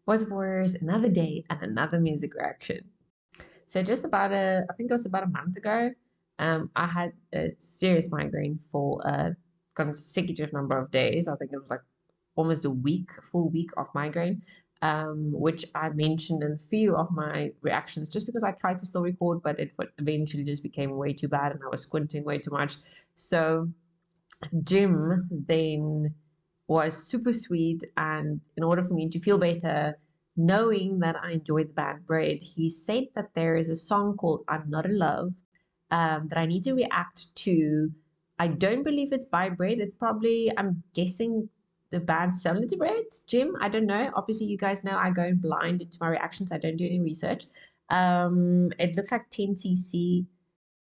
What's worse, another day and another music reaction. So just about I think it was about a month ago, I had a serious migraine for a consecutive number of days. I think it was like almost a week, a full week of migraine, which I mentioned in a few of my reactions just because I tried to still record, but it eventually just became way too bad and I was squinting way too much. So Jim then was super sweet, and in order for me to feel better, knowing that I enjoy the band Bread, he said that there is a song called I'm Not in Love that I need to react to. I don't believe it's by Bread. It's probably, I'm guessing, the band similar to Bread. Jim, I don't know. Obviously, you guys know I go blind into my reactions. I don't do any research. It looks like 10cc.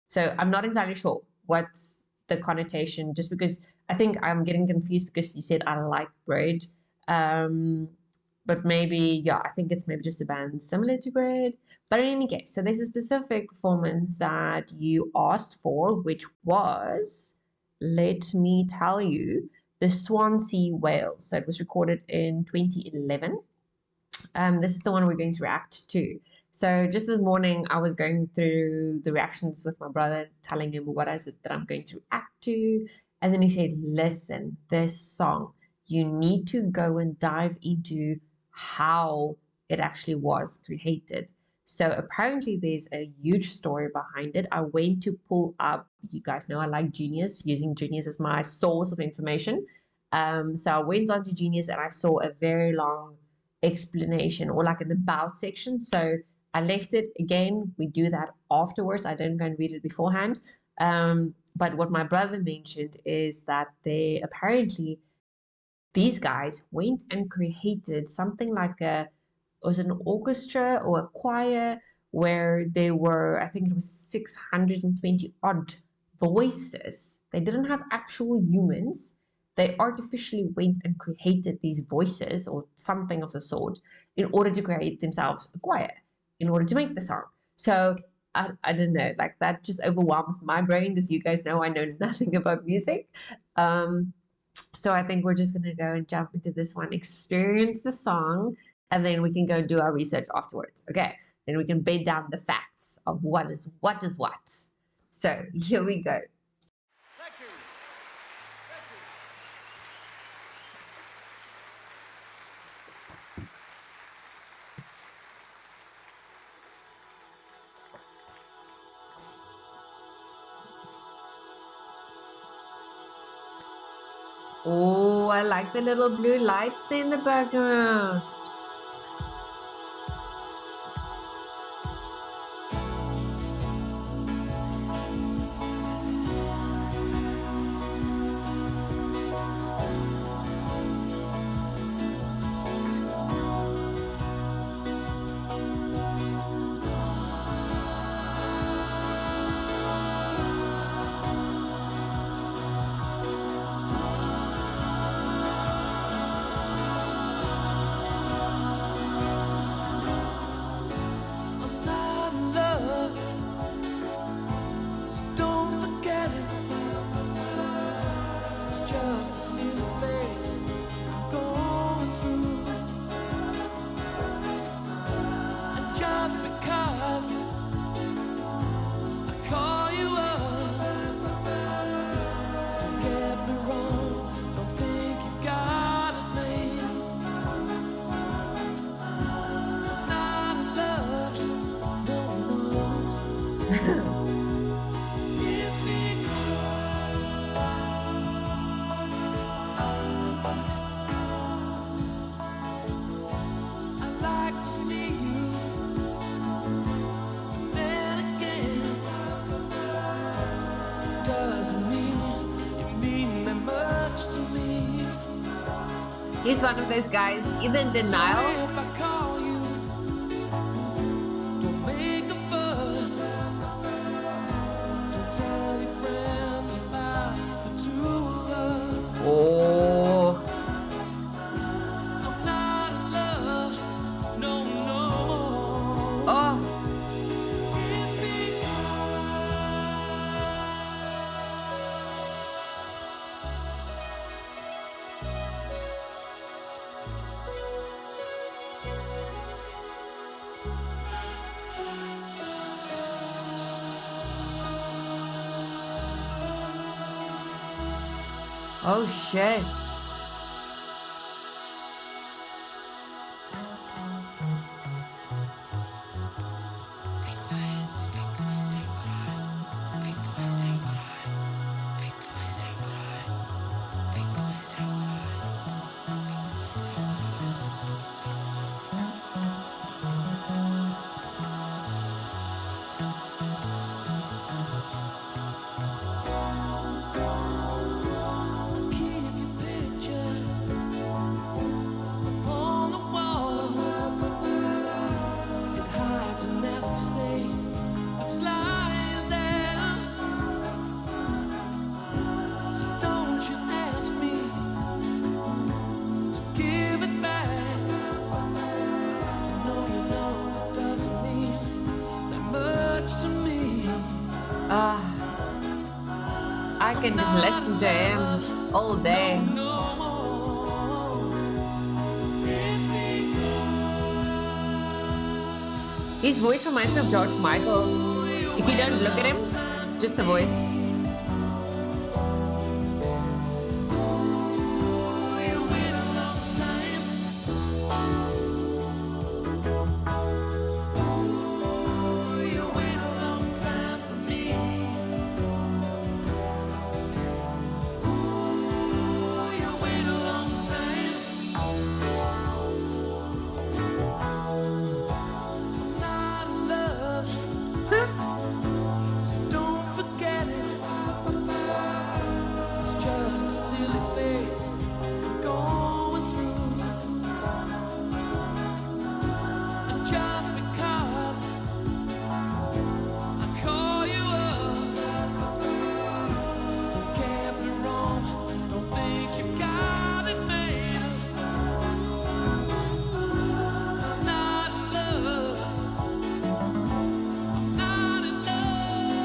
So I'm not entirely sure what's the connotation, just because I think I'm getting confused because you said I like Bread. But maybe, yeah, I think it's maybe just a band similar to Bread. But in any case, so there's a specific performance that you asked for, which was, let me tell you, the Swansea Whales. So it was recorded in 2011. This is the one we're going to react to. So just this morning, I was going through the reactions with my brother, telling him what is it that I'm going to react to. And then he said, listen, this song, you need to go and dive into how it actually was created. So apparently there's a huge story behind it. I went to pull up, you guys know I like Genius, using Genius as my source of information. So I went onto Genius and I saw a very long explanation, or like an about section. So I left it. Again, we do that afterwards. I don't go and read it beforehand. But what my brother mentioned is that they apparently, these guys went and created something like was an orchestra or a choir where there were, I think it was 620 odd voices. They didn't have actual humans. They artificially went and created these voices or something of the sort in order to create themselves a choir, in order to make the song. So I don't know, like that just overwhelms my brain because you guys know I know nothing about music. So I think we're just going to go and jump into this one, experience the song, and then we can go and do our research afterwards. Okay. Then we can bed down the facts of what is what. So here we go. Thank you. Oh, I like the little blue lights there in the background. I'm not in love, so don't forget it. It's just to see the face I'm going through. And just because I call you up, don't get me wrong, don't think you've got it made. I'm not in love, no, no. It's I like to see you, then again, it doesn't mean you mean that much to me. He's one of those guys, either in So denial. if I call you, don't make a fuss. Don't tell your friends about the two of us. Oh, I'm not in love, no, no. oh. It's because Oh shit. Keep your picture on the wall. It hides a nasty stain that's lying there. So don't you ask me to give it back. No, you know it doesn't mean that much to me. Ah, I can just Not listen in to him love, all day. no more. It's because His voice reminds me of George Michael. you If you wait don't a look at him, long time for just the me. voice. You wait a long time. You wait a long time for me. You wait a long time. Not in love, so don't forget it. It's just a silly phase I'm going through. And just because I call you up, can't be wrong. Don't think you've got it made. I'm not in love. I'm not in love.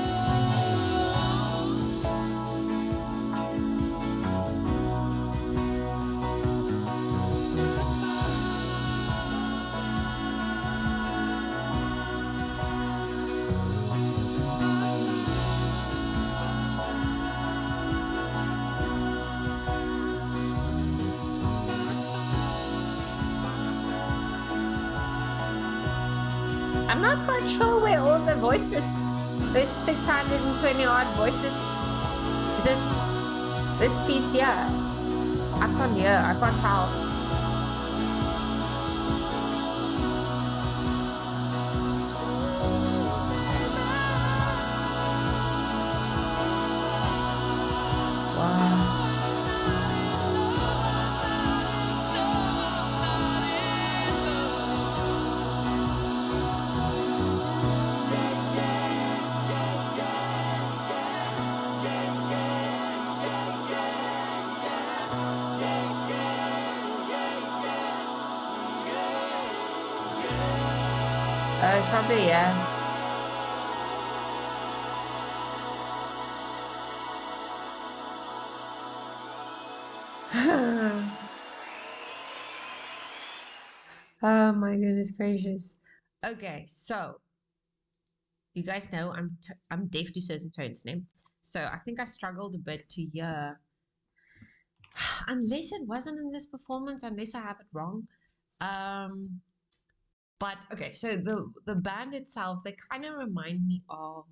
I'm not quite sure where all the voices, there's 620 odd voices. Is this piece here? I can't hear, I can't tell. Wow. It's probably, yeah. Oh my goodness gracious. Okay, so you guys know I'm deaf to certain tones now. So I think I struggled a bit to hear, unless it wasn't in this performance, unless I have it wrong. Um, but okay, so the band itself, they kind of remind me of,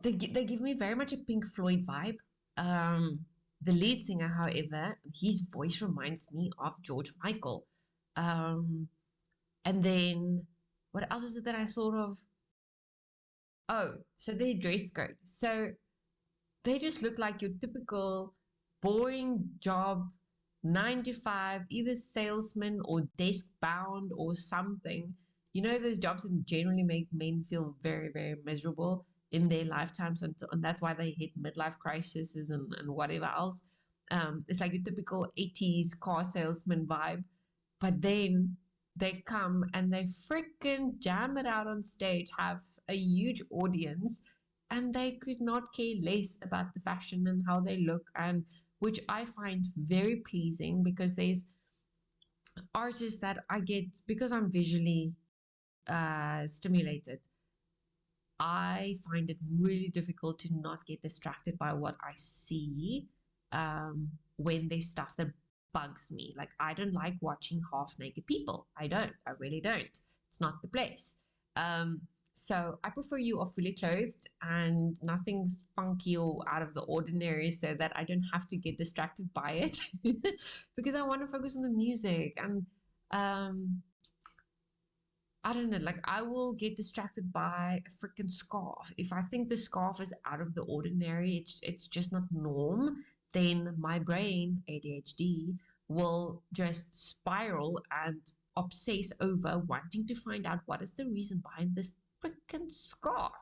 they give me very much a Pink Floyd vibe. The lead singer, however, his voice reminds me of George Michael. Um, and then what else is it that I sort of, oh, so their dress code. So they just look like your typical boring job, 9 to 5, either salesman or desk bound or something. You know, those jobs that generally make men feel very, very miserable in their lifetimes, and that's why they hit midlife crises and whatever else. It's like your typical 80s car salesman vibe, but then they come and they freaking jam it out on stage, have a huge audience, and they could not care less about the fashion and how they look, and which I find very pleasing because there's artists that I get, because I'm visually stimulated. I find it really difficult to not get distracted by what I see. when there's stuff that bugs me. Like, I don't like watching half naked people. I really don't. It's not the place. So I prefer you are fully clothed and nothing's funky or out of the ordinary, so that I don't have to get distracted by it because I want to focus on the music. And I don't know, like, I will get distracted by a freaking scarf. If I think the scarf is out of the ordinary, it's just not norm, then my brain, ADHD, will just spiral and obsess over wanting to find out what is the reason behind this freaking scarf.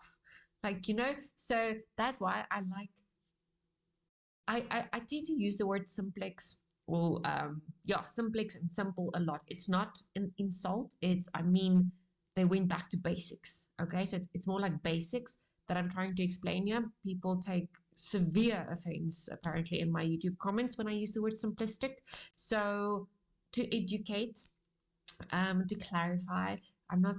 Like, so that's why I tend to use the word simplex, or simplex and simple a lot. It's not an insult. They went back to basics. Okay, so it's more like basics that I'm trying to explain here. People take severe offense apparently in my YouTube comments when I use the word simplistic. So to educate, to clarify, I'm not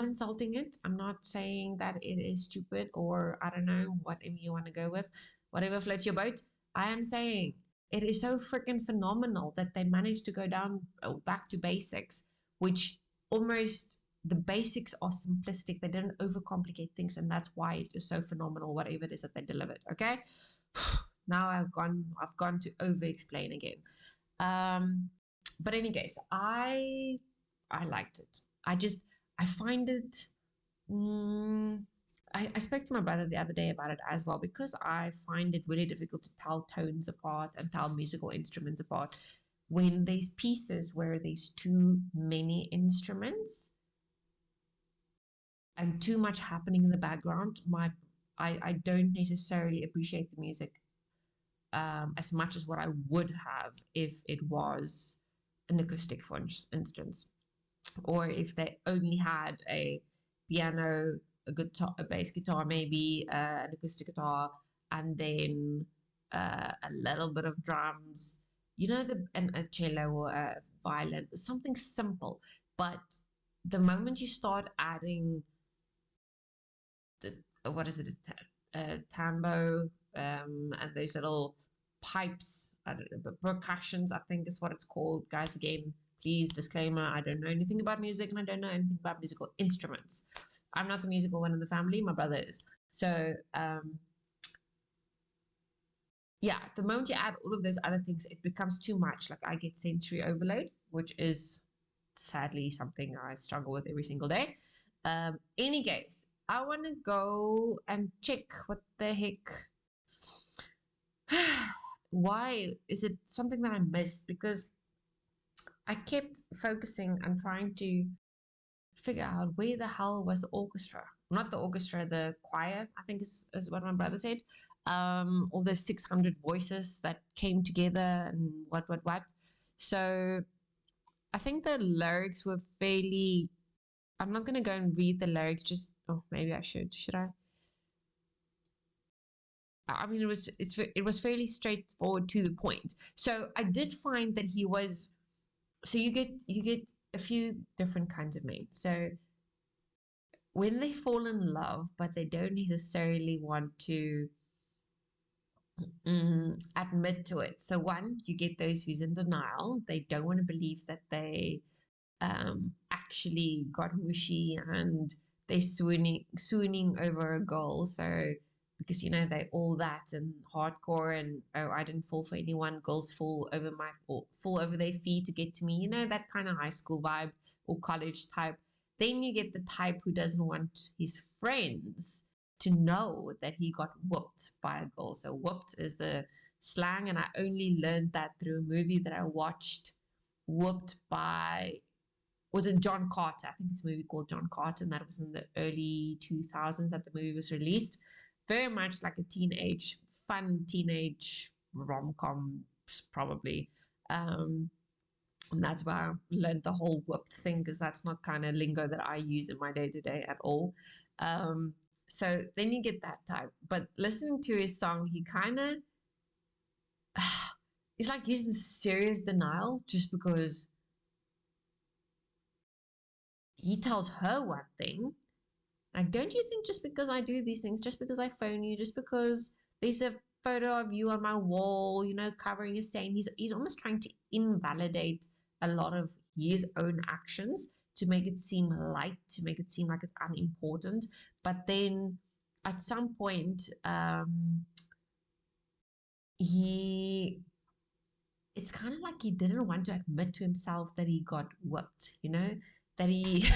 insulting it. I'm not saying that it is stupid, or I don't know, whatever you want to go with, whatever floats your boat. I am saying it is so freaking phenomenal that they managed to go down back to basics, which almost the basics are simplistic. They didn't overcomplicate things, and that's why it is so phenomenal, whatever it is that they delivered. Okay. Now I've gone to over explain again. But in any case, I liked it. I find it. I spoke to my brother the other day about it as well, because I find it really difficult to tell tones apart and tell musical instruments apart when there's pieces where there's too many instruments and too much happening in the background. I don't necessarily appreciate the music as much as what I would have if it was an acoustic, for instance, or if they only had a piano, a guitar, a bass guitar, maybe an acoustic guitar, and then a little bit of drums, and a cello or a violin, something simple. But the moment you start adding what is it, a tambo, and those little pipes, I don't know, but percussions, I think is what it's called. Guys, again, please, disclaimer, I don't know anything about music, and I don't know anything about musical instruments. I'm not the musical one in the family, my brother is. So the moment you add all of those other things, it becomes too much. Like, I get sensory overload, which is sadly something I struggle with every single day. Any case, I want to go and check what the heck. Why is it something that I missed? Because I kept focusing and trying to figure out where the hell was the orchestra. Not the orchestra, the choir, I think is what my brother said. All those 600 voices that came together and what. So I think the lyrics were fairly. I'm not going to go and read the lyrics. Maybe I should. Should I? I mean, it was fairly straightforward to the point. So I did find that he was. So you get a few different kinds of men. So when they fall in love, but they don't necessarily want to admit to it. So one, you get those who's in denial. They don't want to believe that they actually got mushy and they're swooning over a goal. So because they all that and hardcore and I didn't fall for anyone, girls fall over their feet to get to me, that kind of high school vibe or college type. Then you get the type who doesn't want his friends to know that he got whooped by a girl. So whooped is the slang, and I only learned that through a movie that I watched. Whooped by, was it John Carter? I think it's a movie called John Carter, and that was in the early 2000s that the movie was released. Very much like a fun teenage rom-com, probably. And that's where I learned the whole whooped thing, because that's not kind of lingo that I use in my day-to-day at all. So then you get that type. But listening to his song, he kind of it's like he's in serious denial just because he tells her one thing. Like, don't you think just because I do these things, just because I phone you, just because there's a photo of you on my wall, covering a stain. He's almost trying to invalidate a lot of his own actions to make it seem light, to make it seem like it's unimportant. But then at some point, it's kind of like he didn't want to admit to himself that he got whipped, that he,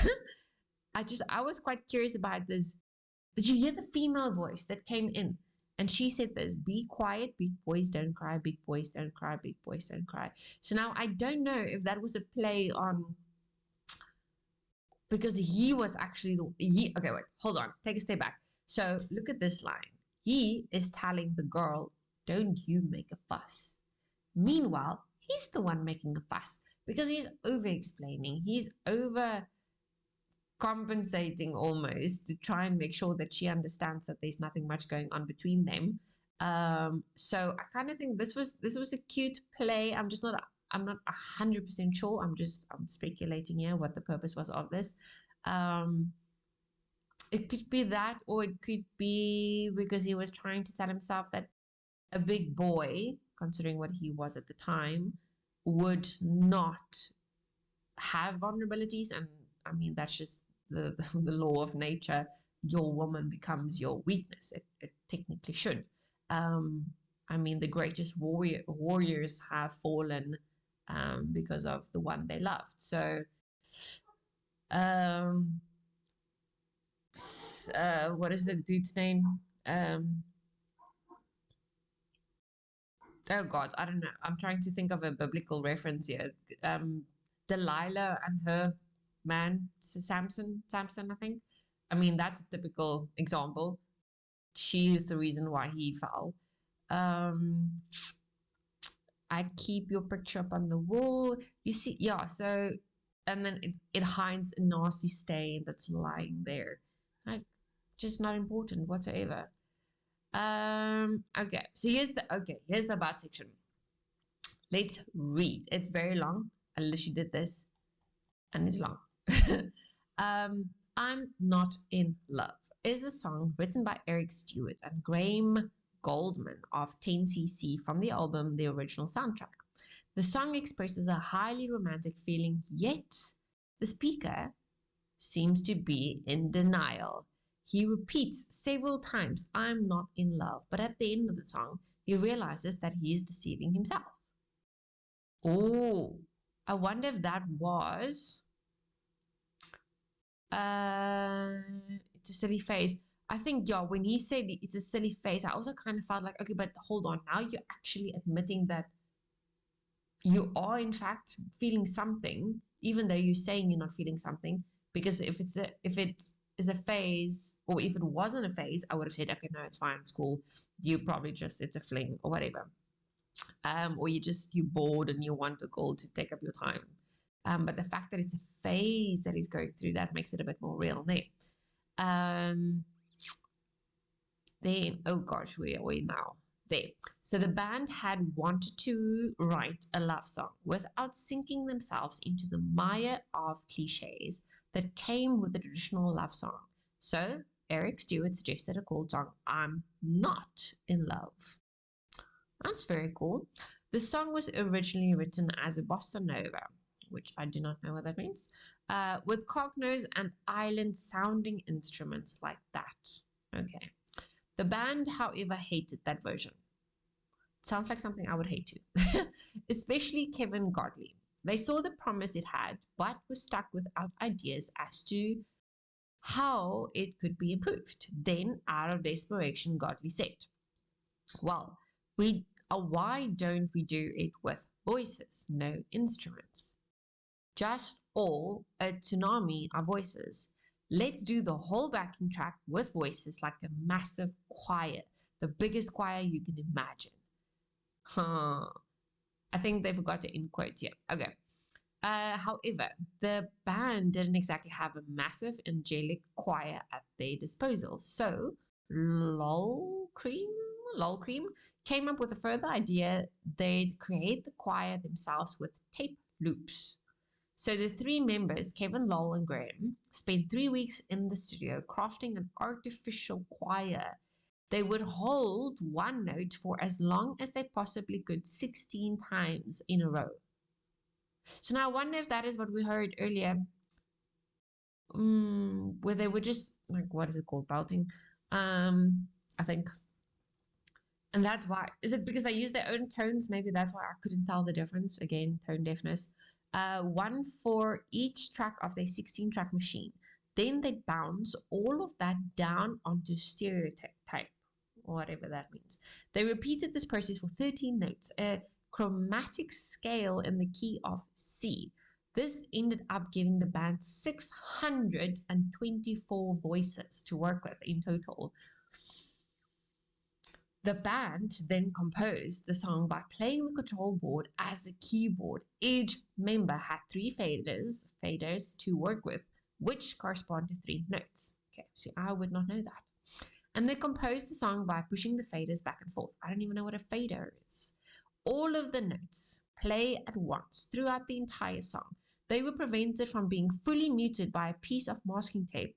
I was quite curious about this. Did you hear the female voice that came in? And she said this: be quiet, big boys don't cry, big boys don't cry, big boys don't cry. So now I don't know if that was a play on, because he was actually okay, wait, hold on, take a step back. So look at this line. He is telling the girl, don't you make a fuss. Meanwhile, he's the one making a fuss because he's over explaining. He's over compensating almost to try and make sure that she understands that there's nothing much going on between them. So I kind of think this was a cute play. I'm not 100% sure. I'm speculating here what the purpose was of this. It could be that, or it could be because he was trying to tell himself that a big boy, considering what he was at the time, would not have vulnerabilities. And I mean, that's just the law of nature. Your woman becomes your weakness. It technically should. I mean, the greatest warriors have fallen because of the one they loved. So, what is the dude's name? Oh God, I don't know. I'm trying to think of a biblical reference here. Delilah and her man, Samson, I think. I mean, that's a typical example. She is the reason why he fell. I keep your picture up on the wall. You see, yeah, so, and then it hides a nasty stain that's lying there. Like, just not important whatsoever. Okay, so here's the about section. Let's read. It's very long. I literally did this and it's long. I'm Not in Love is a song written by Eric Stewart and Graham Goldman of 10cc from the album The Original Soundtrack. The song expresses a highly romantic feeling, yet the speaker seems to be in denial. He repeats several times, I'm not in love, but at the end of the song, he realizes that he is deceiving himself. Oh, I wonder if that was it's a silly phase. I think, yeah, when he said it's a silly phase, I also kind of felt like, okay, but hold on, now you're actually admitting that you are in fact feeling something, even though you're saying you're not feeling something. Because if it is a phase, or if it wasn't a phase, I would have said, okay, no, it's fine, it's cool. You probably just, it's a fling or whatever. Or you're bored and you want a girl to take up your time. But the fact that it's a phase that he's going through, that makes it a bit more real there. Then, oh gosh, where are we now? There. So the band had wanted to write a love song without sinking themselves into the mire of cliches that came with the traditional love song. So Eric Stewart suggested a called song, I'm Not in Love. That's very cool. The song was originally written as a bossa nova, which I do not know what that means, with cognose and island sounding instruments like that. Okay. The band, however, hated that version. Sounds like something I would hate too, especially Kevin Godley. They saw the promise it had, but were stuck without ideas as to how it could be improved. Then, out of desperation, Godley said, well, why don't we do it with voices, no instruments? Just all a tsunami of voices. Let's do the whole backing track with voices like a massive choir, the biggest choir you can imagine. I think they forgot to in quote here. Okay. However, the band didn't exactly have a massive angelic choir at their disposal. So Lol Cream came up with a further idea. They'd create the choir themselves with tape loops. So the three members, Kevin, Lowell, and Graham, spent 3 weeks in the studio crafting an artificial choir. They would hold one note for as long as they possibly could, 16 times in a row. So now I wonder if that is what we heard earlier, where they were just like, what is it called? Belting. I think. And that's why. Is it because they use their own tones? Maybe that's why I couldn't tell the difference. Again, tone deafness. One for each track of their 16-track machine. Then they bounce all of that down onto stereotype, whatever that means. They repeated this process for 13 notes, a chromatic scale in the key of C. This ended up giving the band 624 voices to work with in total. The band then composed the song by playing the control board as a keyboard. Each member had 3 faders to work with, which correspond to 3 notes. Okay, see, I would not know that. And they composed the song by pushing the faders back and forth. I don't even know what a fader is. All of the notes play at once throughout the entire song. They were prevented from being fully muted by a piece of masking tape.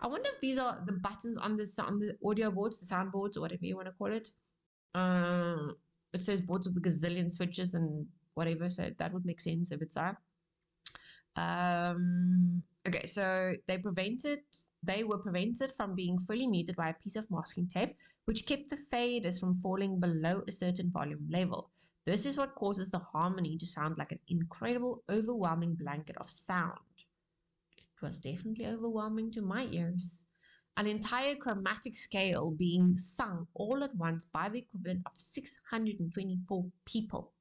I wonder if these are the buttons on the audio boards, the soundboards, or whatever you want to call it. It says boards with a gazillion switches and whatever, so that would make sense if it's that. Okay, so they were prevented from being fully muted by a piece of masking tape, which kept the faders from falling below a certain volume level. This is what causes the harmony to sound like an incredible, overwhelming blanket of sound. It was definitely overwhelming to my ears. An entire chromatic scale being sung all at once by the equivalent of 624 people.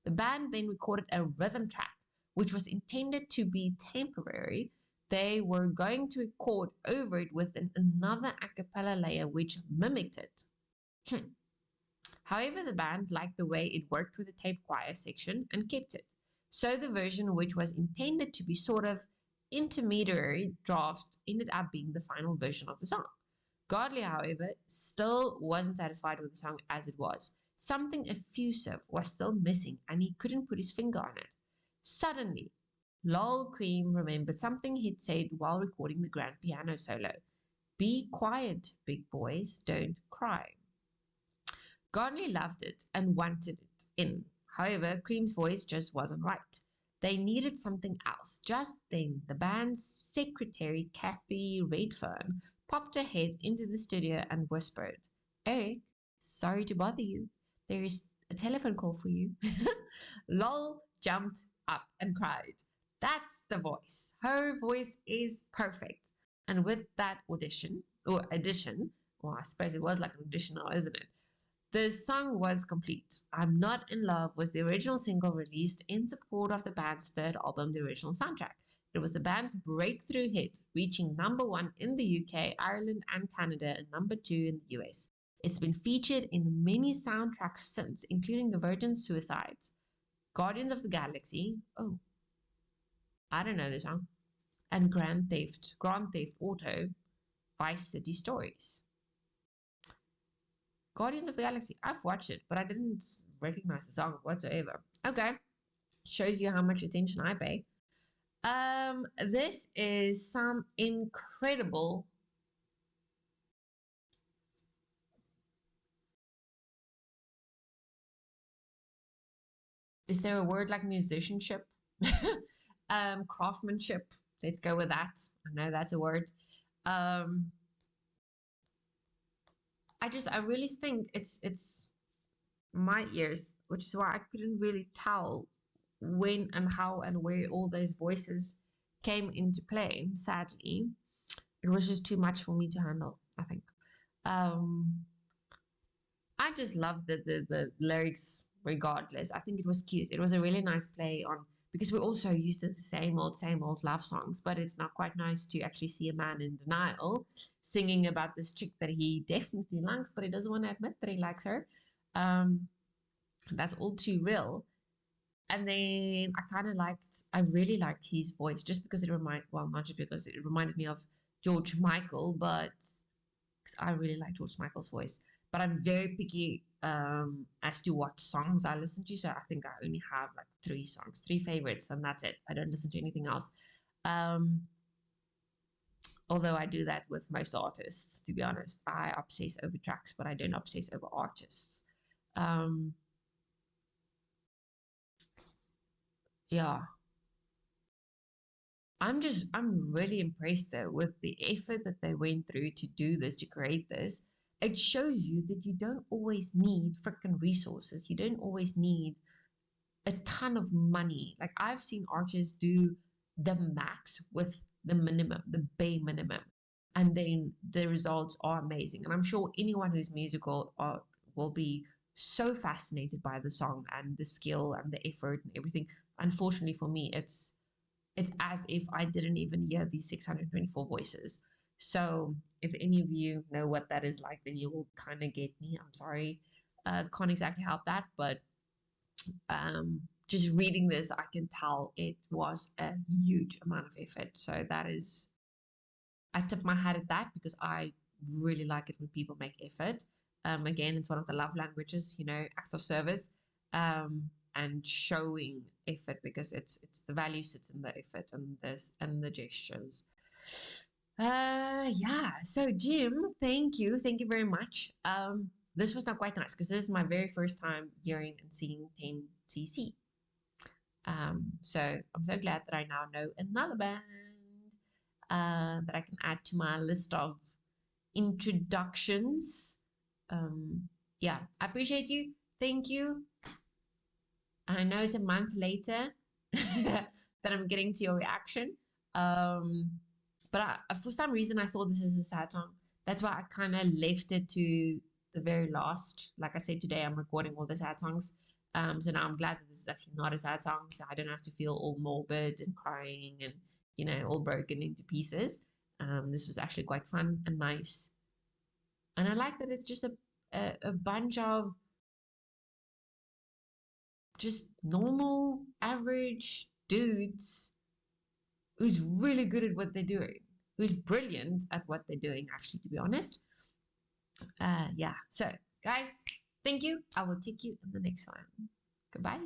The band then recorded a rhythm track, which was intended to be temporary. They were going to record over it with another a cappella layer which mimicked it. However, the band liked the way it worked with the tape choir section and kept it. So the version which was intended to be sort of intermediary draft ended up being the final version of the song. Godley, however, still wasn't satisfied with the song as it was. Something effusive was still missing and he couldn't put his finger on it. Suddenly, Lol Cream remembered something he'd said while recording the grand piano solo. Be quiet, big boys, don't cry. Godley loved it and wanted it in. However, Cream's voice just wasn't right. They needed something else. Just then, the band's secretary, Kathy Redfern, popped her head into the studio and whispered, Eric, sorry to bother you. There is a telephone call for you. Lol jumped up and cried. That's the voice. Her voice is perfect. And with that addition, well, I suppose it was like an audition now, isn't it? The song was complete. I'm Not in Love was the original single released in support of the band's third album, The Original Soundtrack. It was the band's breakthrough hit, reaching #1 in the UK, Ireland, and Canada, and #2 in the US. It's been featured in many soundtracks since, including The Virgin Suicides, Guardians of the Galaxy, oh, I don't know this song, and Grand Theft Auto, Vice City Stories. Guardians of the Galaxy, I've watched it, but I didn't recognize the song whatsoever. Okay, shows you how much attention I pay. This is some incredible. Is there a word like musicianship? Craftsmanship. Let's go with that. I know that's a word. I really think it's my ears, which is why I couldn't really tell when and how and where all those voices came into play. Sadly, it was just too much for me to handle, I think. I just loved the lyrics regardless. I think it was cute. It was a really nice play on, because we're also used to the same old love songs, but it's not quite nice to actually see a man in denial singing about this chick that he definitely likes, but he doesn't want to admit that he likes her. That's all too real. And then I really liked his voice just because not just because it reminded me of George Michael, but because I really like George Michael's voice. But I'm very picky as to what songs I listen to. So I think I only have like 3 songs, 3 favorites, and that's it. I don't listen to anything else. Although I do that with most artists, to be honest. I obsess over tracks, but I don't obsess over artists. Yeah. I'm really impressed though with the effort that they went through to do this, to create this. It shows you that you don't always need freaking resources. You don't always need a ton of money. Like I've seen artists do the max with the minimum, the bare minimum, and then the results are amazing. And I'm sure anyone who's musical will be so fascinated by the song and the skill and the effort and everything. Unfortunately for me, it's as if I didn't even hear these 624 voices. So if any of you know what that is like, then you will kind of get me. I'm sorry. Can't exactly help that, but just reading this, I can tell it was a huge amount of effort. So that is, I tip my hat at that because I really like it when people make effort. Again, it's one of the love languages, acts of service, and showing effort because it's the value sits in the effort and this and the gestures. Yeah. So Jim, thank you very much. This was not quite nice because this is my very first time hearing and seeing 10cc. So I'm so glad that I now know another band that I can add to my list of introductions. Yeah, I appreciate you. Thank you. I know it's a month later that I'm getting to your reaction. But for some reason, I thought this is a sad song. That's why I kind of left it to the very last. Like I said, today I'm recording all the sad songs. So now I'm glad that this is actually not a sad song. So I don't have to feel all morbid and crying and, all broken into pieces. This was actually quite fun and nice. And I like that it's just a bunch of just normal, average dudes who's really good at what they're doing, who's brilliant at what they're doing, actually, to be honest. Yeah. So, guys, thank you. I will take you in the next one. Goodbye.